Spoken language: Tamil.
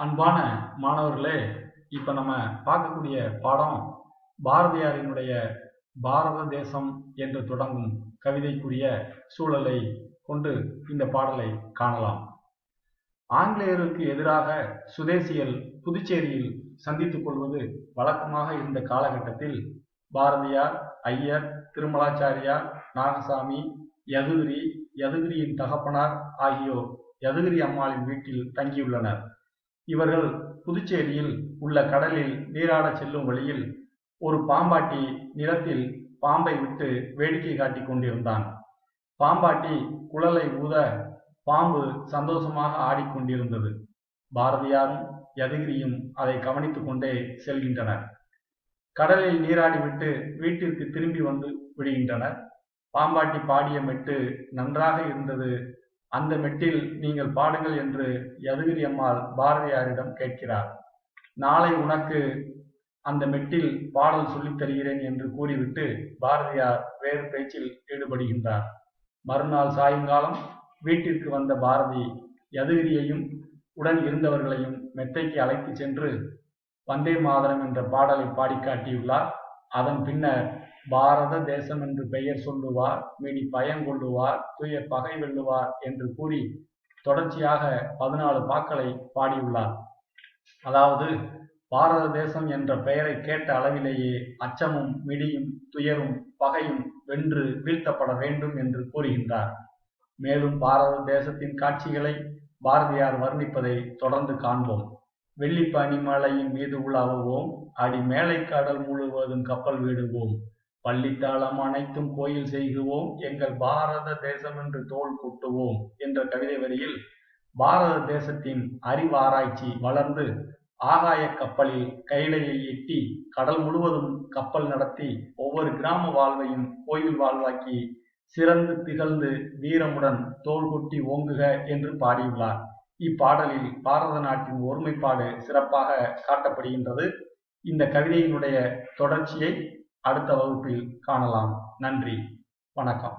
அன்பான மாணவர்களே, இப்ப நம்ம பார்க்கக்கூடிய பாடம் பாரதியாரினுடைய பாரத தேசம் என்று தொடங்கும் கவிதைக்குரிய சூழலை கொண்டு இந்த பாடலை காணலாம். ஆங்கிலேயருக்கு எதிராக சுதேசிகள் புதுச்சேரியில் சந்தித்துக் கொள்வது வழக்கமாக இருந்த காலகட்டத்தில் பாரதியார், ஐயர், திருமலாச்சாரியார், நாகசாமி, யதுகிரி, யதுகிரியின் தகப்பனார் ஆகியோர் யதுகிரி அம்மாளின் வீட்டில் தங்கியுள்ளனர். இவர்கள் புதுச்சேரியில் உள்ள கடலில் நீராடச் செல்லும் வழியில் ஒரு பாம்பாட்டி நிலத்தில் பாம்பை விட்டு வேடிக்கை காட்டிக் கொண்டிருந்தான். பாம்பாட்டி குழலை ஊத பாம்பு சந்தோஷமாக ஆடிக்கொண்டிருந்தது. பாரதியாரும் யதுகிரியும் அதை கவனித்துக் கொண்டே செல்கின்றனர். கடலில் நீராடிவிட்டு வீட்டிற்கு திரும்பி வந்து விடுகின்றனர். பாம்பாட்டி பாடிய மெட்டு நன்றாக இருந்தது. அந்த மெட்டில் நீங்கள் பாடுங்கள் என்று யதுகிரி அம்மாள் பாரதியாரிடம் கேட்கிறார். நாளை உனக்கு அந்த மெட்டில் பாடல் சொல்லித் தருகிறேன் என்று கூறிவிட்டு பாரதியார் வேறு பேச்சில் ஈடுபடுகின்றார். மறுநாள் சாயங்காலம் வீட்டிற்கு வந்த பாரதி யதுகிரியையும் உடன் இருந்தவர்களையும் மெத்தைக்கு அழைத்து சென்று வந்தே மாதரம் என்ற பாடலை பாடி காட்டியுள்ளார். அதன் பின்னர் பாரத தேசம் என்று பெயர் சொல்லுவார், மீடி பயங்கொள்ளுவார், தூய பகை வெல்லுவார் என்று கூறி தொடர்ச்சியாக 14 பாக்களை பாடியுள்ளார். அதாவது பாரத தேசம் என்ற பெயரை கேட்ட அளவிலேயே அச்சமும் மிடியும் துயரும் பகையும் வென்று வீழ்த்தப்பட வேண்டும் என்று கூறுகின்றார். மேலும் பாரத தேசத்தின் காட்சிகளை பாரதியார் வர்ணிப்பதை தொடர்ந்து காண்போம். வெள்ளி பனிமலையின் மீது உலாவுவோம், அடி மேலை கடல் முழுவதும் கப்பல் விடுவோம், பள்ளித்தாளம் அனைத்தும் கோயில் செய்குவோம், எங்கள் பாரத தேசம் என்று தோள் கொட்டுவோம் என்ற கவிதை வரியில் பாரத தேசத்தின் அறிவாராய்ச்சி வளர்ந்து ஆகாய கப்பலில் கையிலையை எட்டி கடல் முழுவதும் கப்பல் நடத்தி ஒவ்வொரு கிராம வாழ்வையும் கோயில் வாழ்வாக்கி சிறந்து திகழ்ந்து வீரமுடன் தோள் கொட்டி ஓங்குக என்று பாடியுள்ளார். இப்பாடலில் பாரத நாட்டின் ஒருமைப்பாடு சிறப்பாக காட்டப்படுகின்றது. இந்த கவிதையினுடைய தொடர்ச்சியை அடுத்த வகுப்பில் காணலாம். நன்றி, வணக்கம்.